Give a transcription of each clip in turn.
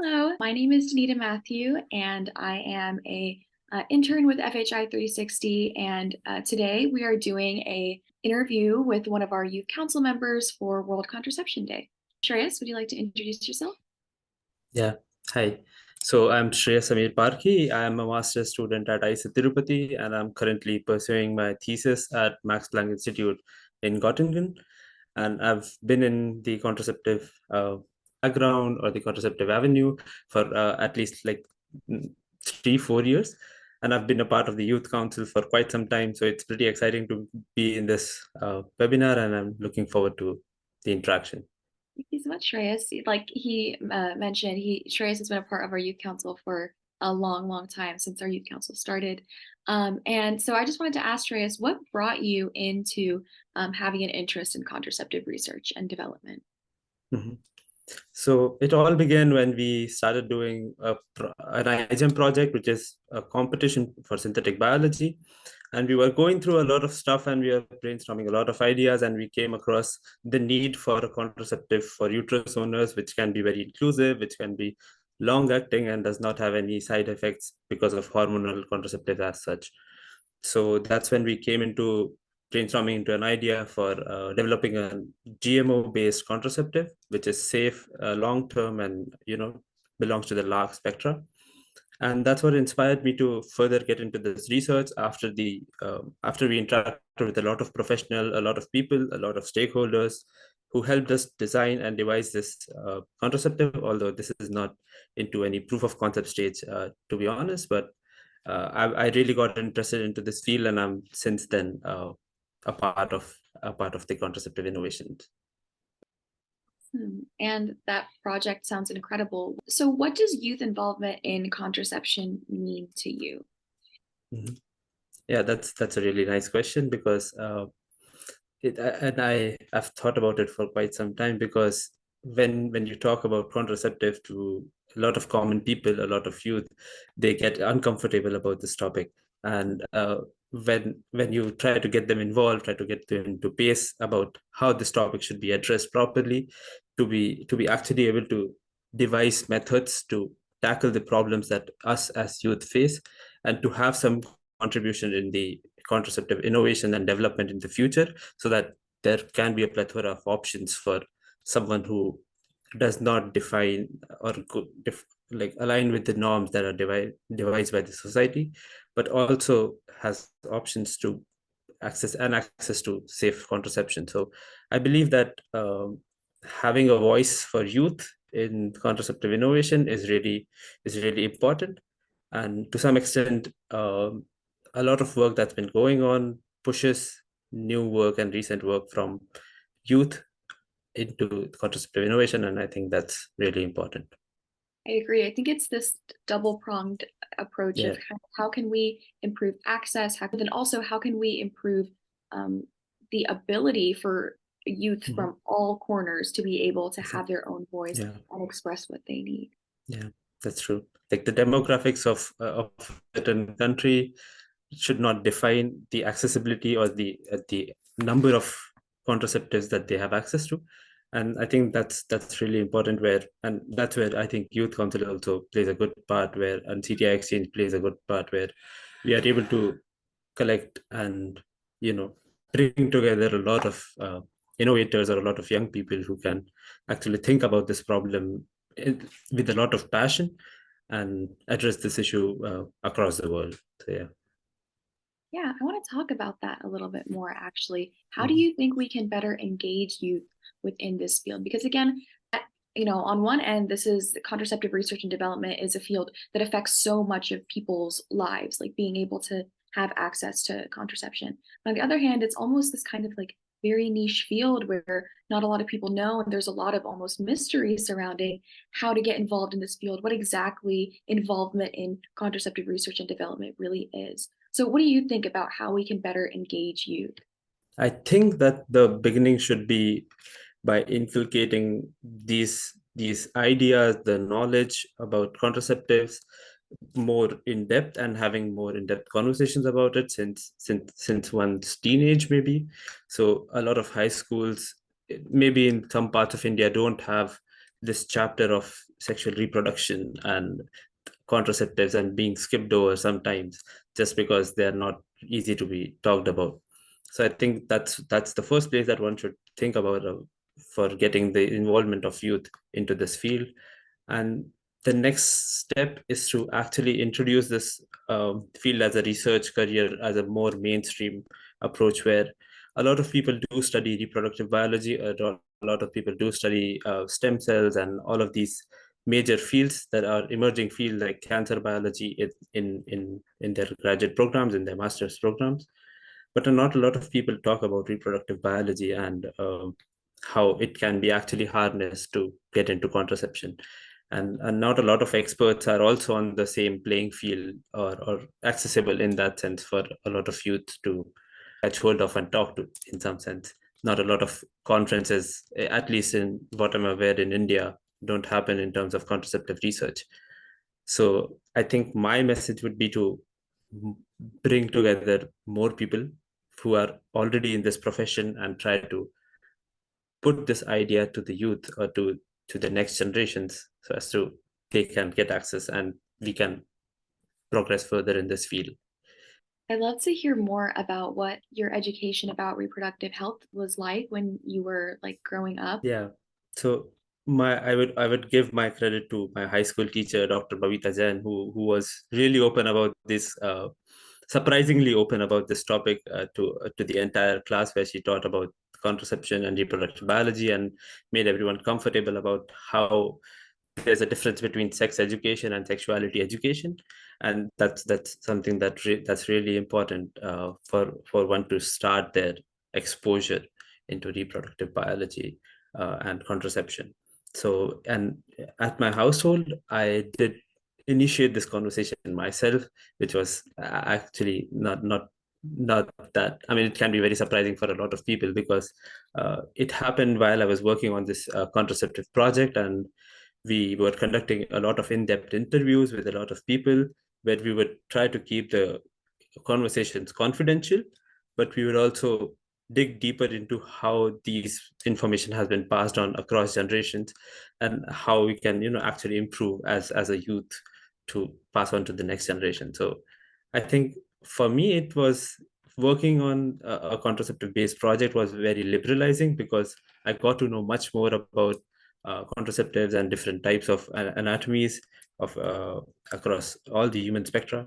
Hello, my name is Danita Mathew, and I am a intern with FHI 360. And today we are doing a interview with one of our youth council members for World Contraception Day. Shreyas, would you like to introduce yourself? Yeah, hi. So I'm Shreyas Parkhie. I'm a master's student at ICE Tirupati, and I'm currently pursuing my thesis at Max Planck Institute in Göttingen. And I've been in the contraceptive background or the contraceptive avenue for at least like 3, 4 years. And I've been a part of the youth council for quite some time. So it's pretty exciting to be in this webinar, and I'm looking forward to the interaction. Thank you so much, Shreyas. Like he mentioned, Shreyas has been a part of our youth council for a long, long time since our youth council started. And so I just wanted to ask Shreyas, what brought you into having an interest in contraceptive research and development? Mhm. So it all began when we started doing an IGEM project, which is a competition for synthetic biology. And we were going through a lot of stuff and we were brainstorming a lot of ideas. And we came across the need for a contraceptive for uterus owners, which can be very inclusive, which can be long acting and does not have any side effects because of hormonal contraceptives as such. So that's when we came into brainstorming into an idea for developing a GMO-based contraceptive, which is safe, long-term, and belongs to the large spectra. And that's what inspired me to further get into this research after we interacted with a lot of professional, a lot of people, a lot of stakeholders who helped us design and devise this contraceptive. Although this is not into any proof of concept stage, to be honest, but I really got interested into this field, and I'm since then a part of the contraceptive innovations. And that project sounds incredible. So, what does youth involvement in contraception mean to you? Mhm. Yeah, that's a really nice question because I've thought about it for quite some time because when you talk about contraceptive to a lot of common people, a lot of youth, they get uncomfortable about this topic. And when you try to get them involved, try to get them to pace about how this topic should be addressed properly, to be actually able to devise methods to tackle the problems that us as youth face, and to have some contribution in the contraceptive innovation and development in the future, so that there can be a plethora of options for someone who does not define or like align with the norms that are devised by the society, but also has options to access to safe contraception. So I believe that having a voice for youth in contraceptive innovation is really important. And to some extent, a lot of work that's been going on pushes new work and recent work from youth into contraceptive innovation, and I think that's really important. I agree. I think it's this double-pronged approach of Yeah. kind of how can we improve access, but then also how can we improve um, the ability for youth Mhm. from all corners to be able to have Exactly. their own voice Yeah. and express what they need. Yeah, that's true. Like the demographics of a certain country should not define the accessibility or the number of contraceptives that they have access to. And I think that's really important, and that's where I think youth council also plays a good part, where and CTI exchange plays a good part, where we are able to collect and you know bring together a lot of innovators or a lot of young people who can actually think about this problem with a lot of passion and address this issue across the world. So yeah. Yeah, I want to talk about that a little bit more, actually. How do Mhm. you think we can better engage youth within this field? Because again, on one end, this is contraceptive research and development is a field that affects so much of people's lives, like being able to have access to contraception. On the other hand, it's almost this kind of like very niche field where not a lot of people know, and there's a lot of almost mystery surrounding how to get involved in this field, what exactly involvement in contraceptive research and development really is. So, what do you think about how we can better engage youth? I think that the beginning should be by inculcating these ideas, the knowledge about contraceptives more in depth, and having more in-depth conversations about it since one's teenage maybe. So a lot of high schools, maybe in some parts of India, don't have this chapter of sexual reproduction and contraceptives and being skipped over sometimes just because they're not easy to be talked about. So I think that's the first place that one should think about for getting the involvement of youth into this field. And the next step is to actually introduce this field as a research career, as a more mainstream approach, where a lot of people do study reproductive biology, a lot of people do study stem cells and all of these major fields that are emerging fields like cancer biology in their graduate programs, in their master's programs. But not a lot of people talk about reproductive biology and how it can be actually harnessed to get into contraception. And not a lot of experts are also on the same playing field or accessible in that sense for a lot of youth to catch hold of and talk to in some sense. Not a lot of conferences, at least in what I'm aware in India, don't happen in terms of contraceptive research. So I think my message would be to bring together more people who are already in this profession and try to put this idea to the youth or to the next generations so as to they can get access and we can progress further in this field. I'd love to hear more about what your education about reproductive health was like when you were like growing up. Yeah. So I would give my credit to my high school teacher, Dr. Bhavita Jain, who was really open about this, surprisingly open about this topic to the entire class, where she taught about contraception and reproductive biology and made everyone comfortable about how there's a difference between sex education and sexuality education, and that's something that's really important for one to start their exposure into reproductive biology and contraception. So, and at my household, I did initiate this conversation myself, which was actually not that. I mean, it can be very surprising for a lot of people because it happened while I was working on this contraceptive project, and we were conducting a lot of in-depth interviews with a lot of people where we would try to keep the conversations confidential, but we would also dig deeper into how these information has been passed on across generations and how we can actually improve as a youth to pass on to the next generation. So I think for me it was working on a contraceptive based project was very liberalizing because I got to know much more about contraceptives and different types of anatomies of across all the human spectra,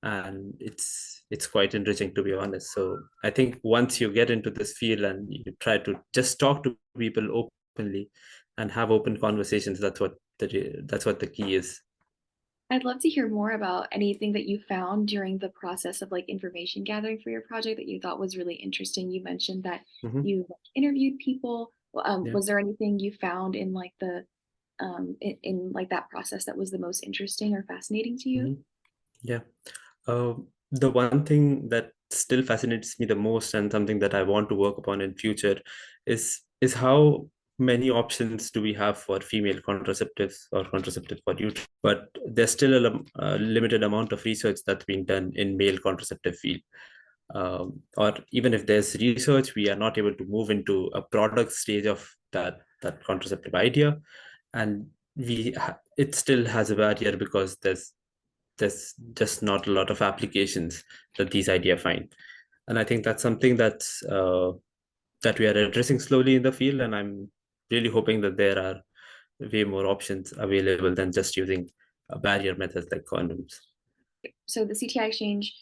and it's quite enriching, to be honest. So I think once you get into this field and you try to just talk to people openly and have open conversations, that's what the key is. I'd love to hear more about anything that you found during the process of like information gathering for your project that you thought was really interesting. You mentioned that Mhm. you like, interviewed people. Yeah. Was there anything you found in like the in like that process that was the most interesting or fascinating to you? Mhm. Yeah. The one thing that still fascinates me the most and something that I want to work upon in future is how many options do we have for female contraceptives or contraceptive for youth, but there's still a limited amount of research that's being done in male contraceptive field. Or even if there's research, we are not able to move into a product stage of that contraceptive idea, and it still has a barrier because there's just not a lot of applications that these ideas find. And I think that's something that we are addressing slowly in the field. And I'm really hoping that there are way more options available than just using barrier methods like condoms. So the CTI Exchange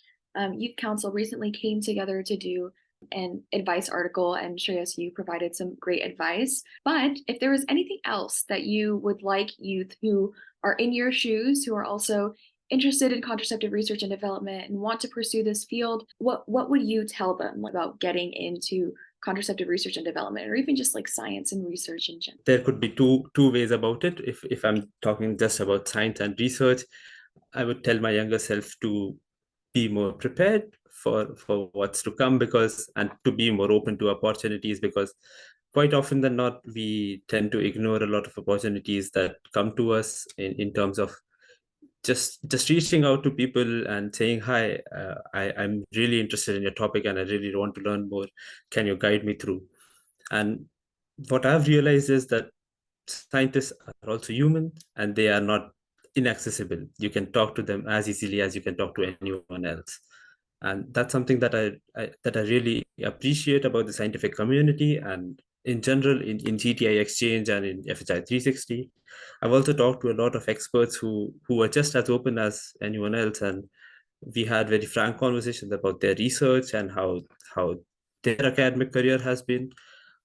Youth Council recently came together to do an advice article, and Shreyas, you provided some great advice. But if there was anything else that you would like youth who are in your shoes, who are also interested in contraceptive research and development and want to pursue this field, what would you tell them about getting into contraceptive research and development, or even just like science and research in general? There could be two ways about it. If I'm talking just about science and research, I would tell my younger self to be more prepared for what's to come, because and to be more open to opportunities, because quite often than not we tend to ignore a lot of opportunities that come to us in terms of just reaching out to people and saying hi, I'm really interested in your topic and I really want to learn more, can you guide me through? And what I've realized is that scientists are also human and they are not inaccessible. You can talk to them as easily as you can talk to anyone else. And that's something that I really appreciate about the scientific community and in general in GTI Exchange and in FHI 360. I've also talked to a lot of experts who are just as open as anyone else, and we had very frank conversations about their research and how their academic career has been.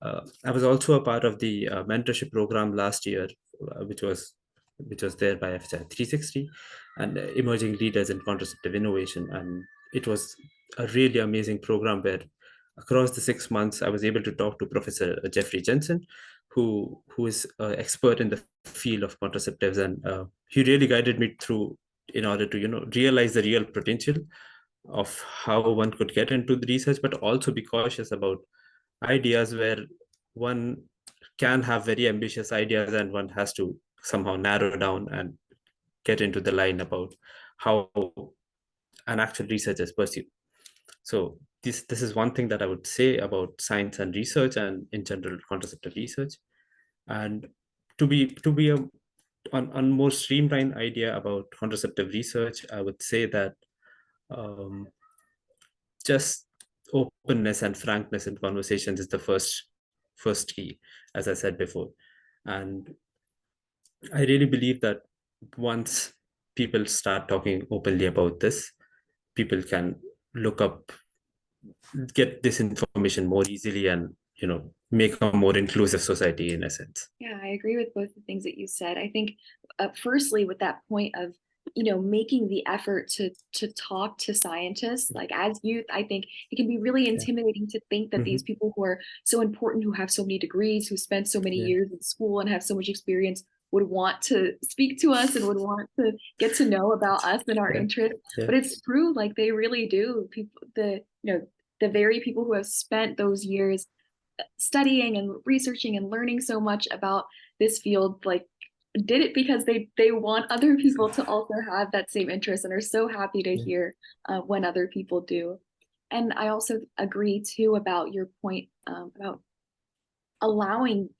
I was also a part of the mentorship program last year, which was there by FHI 360 and emerging leaders in contraceptive innovation. And it was a really amazing program where across the 6 months, I was able to talk to Professor Jeffrey Jensen, who is an expert in the field of contraceptives. And he really guided me through in order to, realize the real potential of how one could get into the research, but also be cautious about ideas where one can have very ambitious ideas and one has to somehow narrow down and get into the line about how an actual research is pursued. So this is one thing that I would say about science and research and in general contraceptive research. And to be on more streamlined idea about contraceptive research, I would say that um, just openness and frankness in conversations is the first key, as I said before. And I really believe that once people start talking openly about this, people can look up, get this information more easily, and make a more inclusive society in a sense. Yeah, I agree with both the things that you said. I think, firstly, with that point of, making the effort to talk to scientists, like as youth, I think it can be really Yeah. intimidating to think that these Hmm. people who are so important, who have so many degrees, who spent so many Yeah. years in school and have so much experience, would want to speak to us and would want to get to know about us and our Yeah. interests. Yeah. But it's true, like they really do. People, the very people who have spent those years studying and researching and learning so much about this field, like did it because they want other people to also have that same interest and are so happy to Yeah. hear when other people do. And I also agree too about your point about allowing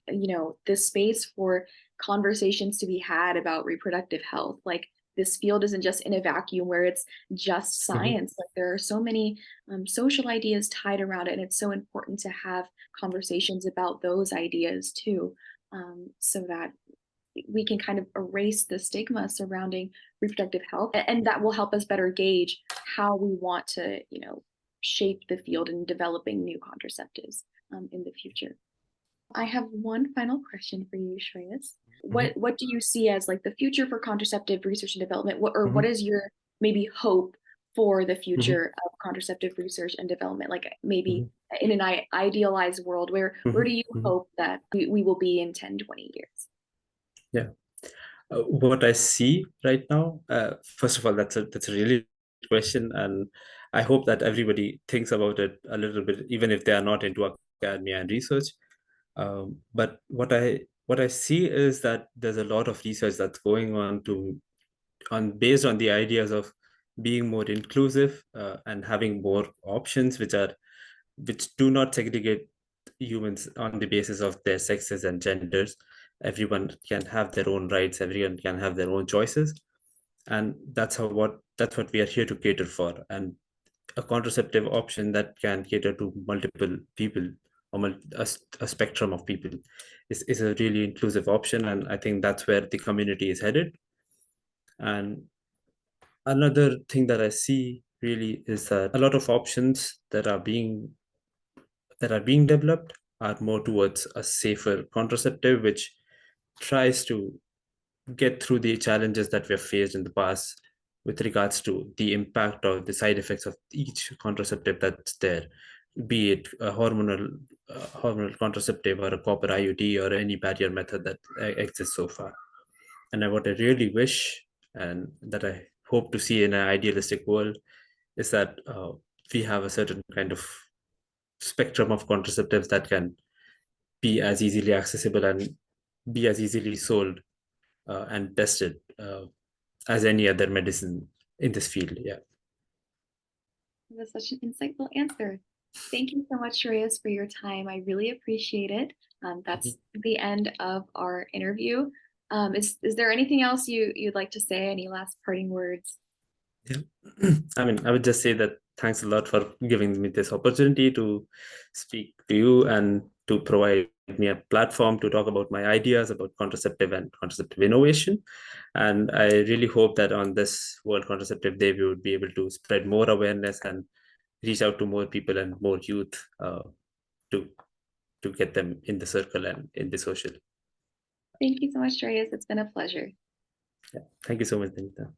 this space for conversations to be had about reproductive health. Like this field isn't just in a vacuum where it's just Mhm. science. Like there are so many social ideas tied around it, and it's so important to have conversations about those ideas too, so that we can kind of erase the stigma surrounding reproductive health, and that will help us better gauge how we want to shape the field in developing new contraceptives in the future. I have one final question for you, Shreyas. Mhm. What do you see as like the future for contraceptive research and development? What Mhm. is your maybe hope for the Mhm. future of contraceptive research and development? Like maybe Mhm. in an idealized world, where do Mhm. you Mhm. hope that we will be in 10, 20 years? Yeah. What I see right now, first of all, that's a really good question, and I hope that everybody thinks about it a little bit, even if they are not into academia and research. But what I see is that there's a lot of research that's going on based on the ideas of being more inclusive and having more options which do not segregate humans on the basis of their sexes and genders. Everyone can have their own rights, everyone can have their own choices, and that's what we are here to cater for. And a contraceptive option that can cater to multiple people or a spectrum of people is a really inclusive option, and I think that's where the community is headed. And another thing that I see really is that a lot of options that are being developed are more towards a safer contraceptive, which tries to get through the challenges that we have faced in the past with regards to the impact of the side effects of each contraceptive that's there, be it a hormonal contraceptive or a copper IUD or any barrier method that exists so far. And what I really wish and that I hope to see in an idealistic world is that we have a certain kind of spectrum of contraceptives that can be as easily accessible and be as easily sold and tested as any other medicine in this field. Yeah. That was such an insightful answer. Thank you so much, Shreyas, for your time. I really appreciate it. That's the end of our interview. Is there anything else you'd like to say? Any last parting words? Yeah. I mean, I would just say that thanks a lot for giving me this opportunity to speak to you and to provide me a platform to talk about my ideas about contraceptive and contraceptive innovation. And I really hope that on this World Contraceptive Day, we would be able to spread more awareness and reach out to more people and more youth to get them in the circle and in the social. Thank you so much, Shreyas. It's been a pleasure. Yeah. Thank you so much, Danita.